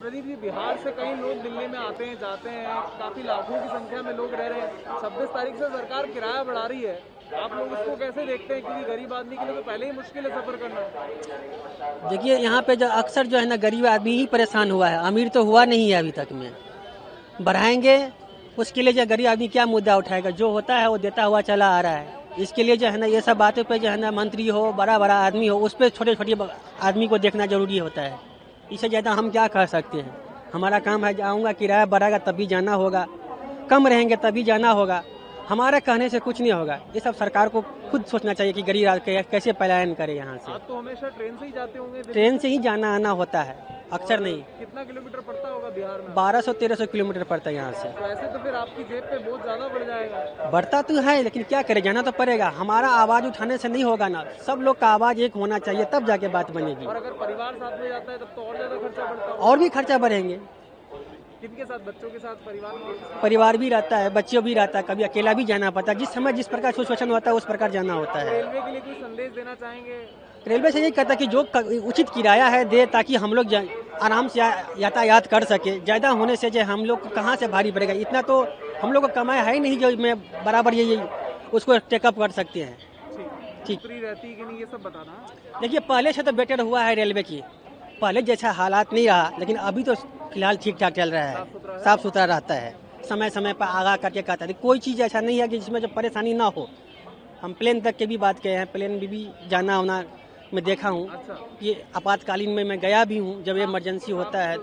प्रदीप जी, बिहार से कई लोग दिल्ली में आते हैं जाते हैं, काफी लाखों की संख्या में लोग रह रहे हैं। 26 तारीख से सरकार किराया बढ़ा रही है, आप लोग इसको कैसे देखते हैं? क्योंकि गरीब आदमी के लिए तो पहले ही मुश्किल है सफर करना। देखिए यहाँ पे जो अक्सर जो है ना गरीब आदमी ही परेशान हुआ है, अमीर तो हुआ नहीं है अभी तक में। बढ़ाएंगे उसके लिए जो गरीब आदमी क्या मुद्दा उठाएगा? जो होता है वो देता हुआ चला आ रहा है। इसके लिए जो है ना ये सब बातों पे जो है ना मंत्री हो, बड़ा बड़ा आदमी हो, उस पर छोटे छोटे आदमी को देखना जरूरी होता है। इससे ज़्यादा हम क्या कर सकते हैं? हमारा काम है, जाऊँगा किराया बढ़ाएगा तभी जाना होगा, कम रहेंगे तभी जाना होगा। हमारे कहने से कुछ नहीं होगा। ये सब सरकार को खुद सोचना चाहिए कि गरीब आदमी कैसे पलायन करे यहाँ से। आप तो हमेशा ट्रेन से ही जाते होंगे? ट्रेन से ही जाना आना होता है, अक्सर नहीं। कितना किलोमीटर पड़ता होगा बिहार में? 1200-1300 किलोमीटर पड़ता है यहाँ से। तो ऐसे तो फिर आपकी जेब पे बहुत ज्यादा बढ़ जाएगा। बढ़ता तो है लेकिन क्या करें, जाना तो पड़ेगा। हमारा आवाज़ उठाने से नहीं होगा ना, सब लोग का आवाज़ एक होना चाहिए तब जाके बात बनेगी। और अगर परिवार साथ में जाता है तब तो और ज्यादा खर्चा बढ़ता होगा। और भी खर्चा बढ़ेंगे। किनके साथ? बच्चों के साथ, परिवार में? परिवार भी रहता है, बच्चों भी रहता है, कभी अकेला भी जाना पड़ता है। जिस समय जिस प्रकार सिचुएशन होता है उस प्रकार जाना होता है। रेलवे के लिए कोई संदेश देना चाहेंगे? रेलवे से यही कहता है कि जो उचित किराया है दे, ताकि हम लोग आराम से यातायात कर सके। ज़्यादा होने से जो हम लोग को कहाँ से भारी पड़ेगा? इतना तो हम लोग को कमाया है ही नहीं जो मैं बराबर ये उसको टेकअप कर सकते हैं। ठीक रहती कि नहीं ये सब बताना। देखिए पहले से तो बेटर हुआ है रेलवे की, पहले जैसा हालात नहीं रहा, लेकिन अभी तो फिलहाल ठीक ठाक चल रहा है, साफ सुथरा रहता है। समय समय पर आगाह करके कहता है, कोई चीज़ ऐसा नहीं है कि जिसमें जो परेशानी ना हो। हम प्लेन तक के भी बात किए हैं, प्लेन में भी जाना होना मैं देखा हूँ। अच्छा। ये आपातकालीन में मैं गया भी हूँ, जब इमरजेंसी होता है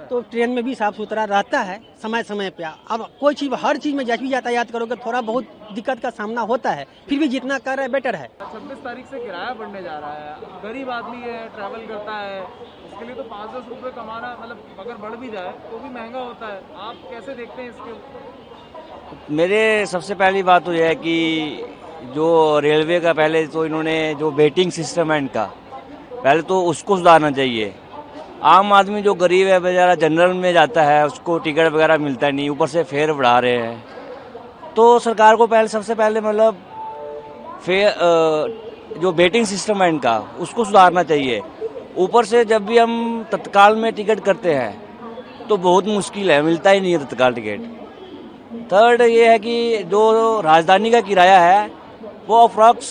तो ट्रेन में भी साफ सुथरा रहता है समय समय पे। अब कोई चीज़ हर चीज़ में जैसे भी यातायात करोगे थोड़ा बहुत दिक्कत का सामना होता है, फिर भी जितना कर रहे हैं बेटर है। 26 तारीख से किराया बढ़ने जा रहा है, गरीब आदमी है, ट्रैवल करता है, उसके लिए तो 5-10 रुपये कमाना, मतलब अगर बढ़ भी जाए तो भी महंगा होता है। आप कैसे देखते हैं इसके? मेरे सबसे पहली बात तो यह है कि जो रेलवे का पहले तो इन्होंने जो वेटिंग सिस्टम है इनका, पहले तो उसको सुधारना चाहिए। आम आदमी जो गरीब है बेचारा जनरल में जाता है, उसको टिकट वगैरह मिलता नहीं, ऊपर से फेयर बढ़ा रहे हैं। तो सरकार को पहले सबसे पहले मतलब फेयर जो वेटिंग सिस्टम है इनका उसको सुधारना चाहिए। ऊपर से जब भी हम तत्काल में टिकट करते हैं तो बहुत मुश्किल है, मिलता ही नहीं है तत्काल टिकट। थर्ड ये है कि जो राजधानी का किराया है वो अप्रॉक्स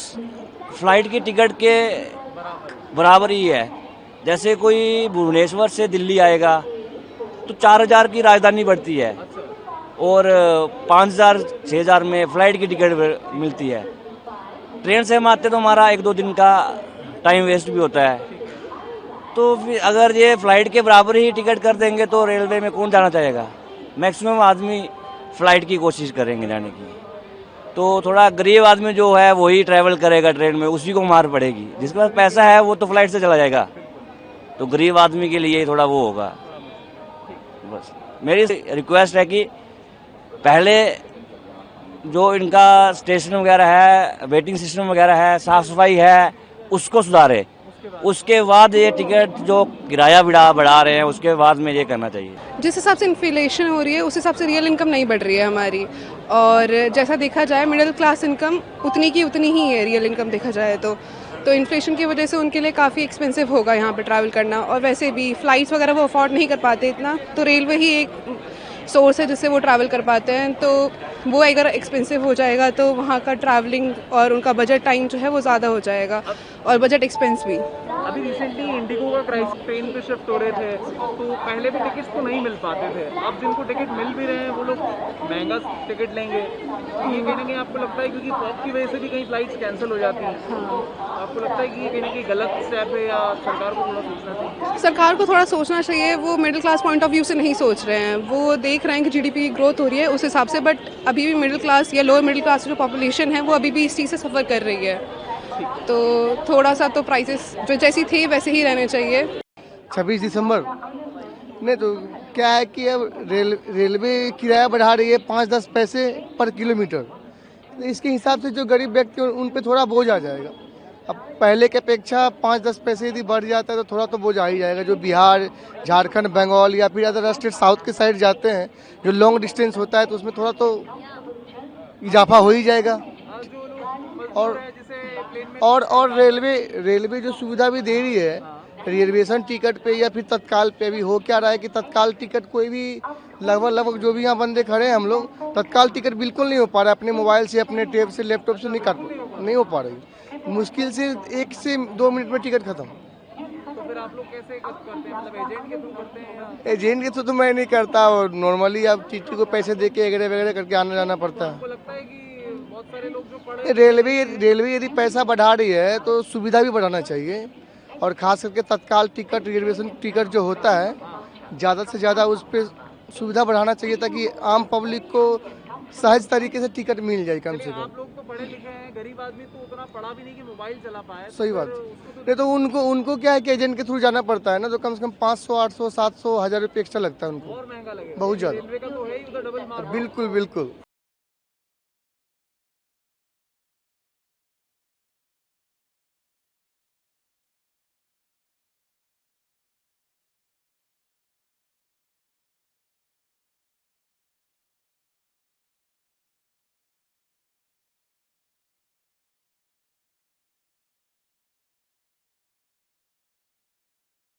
फ्लाइट की टिकट के बराबर ही है। जैसे कोई भुवनेश्वर से दिल्ली आएगा तो 4000 की राजधानी बढ़ती है और 5000-6000 में फ़्लाइट की टिकट मिलती है। ट्रेन से हम आते तो हमारा 1-2 दिन का टाइम वेस्ट भी होता है। तो फिर अगर ये फ़्लाइट के बराबर ही टिकट कर देंगे तो रेलवे में कौन जाना चाहेगा? मैक्सिमम आदमी फ़्लाइट की कोशिश करेंगे जाने की। तो थोड़ा गरीब आदमी जो है वही ट्रैवल करेगा ट्रेन में, उसी को मार पड़ेगी। जिसके पास पैसा है वो तो फ़्लाइट से चला जाएगा, तो गरीब आदमी के लिए थोड़ा वो होगा। बस मेरी रिक्वेस्ट है कि पहले जो इनका स्टेशन वगैरह है, वेटिंग सिस्टम वगैरह है, साफ़ सफाई है, उसको सुधारे। उसके बाद ये टिकट जो किराया बढ़ा रहे हैं उसके बाद में ये करना चाहिए। जिस हिसाब से इन्फ्लेशन हो रही है उस हिसाब से रियल इनकम नहीं बढ़ रही है हमारी, और जैसा देखा जाए मिडिल क्लास इनकम उतनी की उतनी ही है रियल इनकम देखा जाए तो इन्फ्लेशन की वजह से उनके लिए काफ़ी एक्सपेंसिव होगा यहाँ पे ट्रैवल करना। और वैसे भी फ़्लाइट्स वगैरह वो अफोर्ड नहीं कर पाते इतना, तो रेलवे ही एक सोर्स है जिससे वो ट्रैवल कर पाते हैं। तो वो अगर एक्सपेंसिव हो जाएगा तो वहाँ का ट्रैवलिंग और उनका बजट टाइम जो है वो ज़्यादा हो जाएगा और बजट एक्सपेंस भी। अभी रिसेंटली इंडिगो का क्राइसिस ट्रेन पे शिफ्ट हो रहे थे, तो पहले भी टिकट्स तो नहीं मिल पाते थे। अब जिनको टिकट मिल भी रहे हैं वो लोग महंगा टिकट लेंगे। तो ये कहीं ना कहीं आपको लगता है क्योंकि फॉग की वजह से भी कई फ्लाइट्स कैंसिल हो जाती हैं, आपको लगता है कि ये कहीं ना कहीं गलत स्टेप है या सरकार को थोड़ा सोचना चाहिए? सरकार को थोड़ा सोचना चाहिए। वो middle class point of view से नहीं सोच रहे हैं, वो देख रहे हैं कि जीडीपी की ग्रोथ हो रही है उस हिसाब से, बट अभी भी मिडिल क्लास या लोअर मिडिल क्लास जो पॉपुलेशन है वो अभी भी इस चीज़ से सफ़र कर रही है। तो थोड़ा सा तो प्राइसेस जो जैसी थे वैसे ही रहने चाहिए। 26 दिसंबर नहीं तो क्या है कि अब रेलवे किराया बढ़ा रही है 5-10 पैसे पर किलोमीटर, तो इसके हिसाब से जो गरीब व्यक्ति उन पे थोड़ा बोझ आ जाएगा। अब पहले के अपेक्षा 5-10 पैसे यदि बढ़ जाता है तो थोड़ा तो बोझ आ ही जाएगा। जो बिहार, झारखंड, बंगाल या फिर अदर स्टेट साउथ के साइड जाते हैं, जो लॉन्ग डिस्टेंस होता है तो उसमें थोड़ा तो इजाफा हो ही जाएगा। और रेलवे जो सुविधा भी दे रही है रिजर्वेशन टिकट पे या फिर तत्काल पे भी हो क्या रहा है कि तत्काल टिकट कोई भी लगभग जो भी यहाँ बंदे खड़े हैं हम लोग, तत्काल टिकट बिल्कुल नहीं हो पा रहा है। अपने मोबाइल से, अपने टैब से, लैपटॉप से नहीं हो पा रही। मुश्किल से 1 से 2 मिनट में टिकट खत्म। तो फिर आप लोग कैसे करते हैं, मतलब एजेंट के थ्रू करते हैं या एजेंट के थ्रू तो मैं नहीं करता, और नॉर्मली अब टीटी को पैसे दे के वगैरह वगैरह करके आना जाना पड़ता है। आपको लगता है कि बहुत सारे लोग जो पढ़े रेलवे यदि पैसा बढ़ा रही है तो सुविधा भी बढ़ाना चाहिए, और खास करके तत्काल टिकट, रिजर्वेशन टिकट जो होता है, ज़्यादा से ज़्यादा उस पर सुविधा बढ़ाना चाहिए ताकि आम पब्लिक को सहज तरीके से टिकट मिल जाए कम से आप कम। लोग तो पढ़े लिखे हैं, गरीब आदमी तो उतना पढ़ा भी नहीं कि मोबाइल चला पाए। सही बात। उसको तो नहीं तो उनको क्या है कि एजेंट के थ्रू जाना पड़ता है ना, तो कम से कम 500, 800, 700, 1000 रुपये एक्स्ट्रा लगता है उनको। और महंगा लगेगा। बहुत ज़्यादा। रेलवे का तो है ही उधर डबल मार। बिल्कुल बिल्कुल।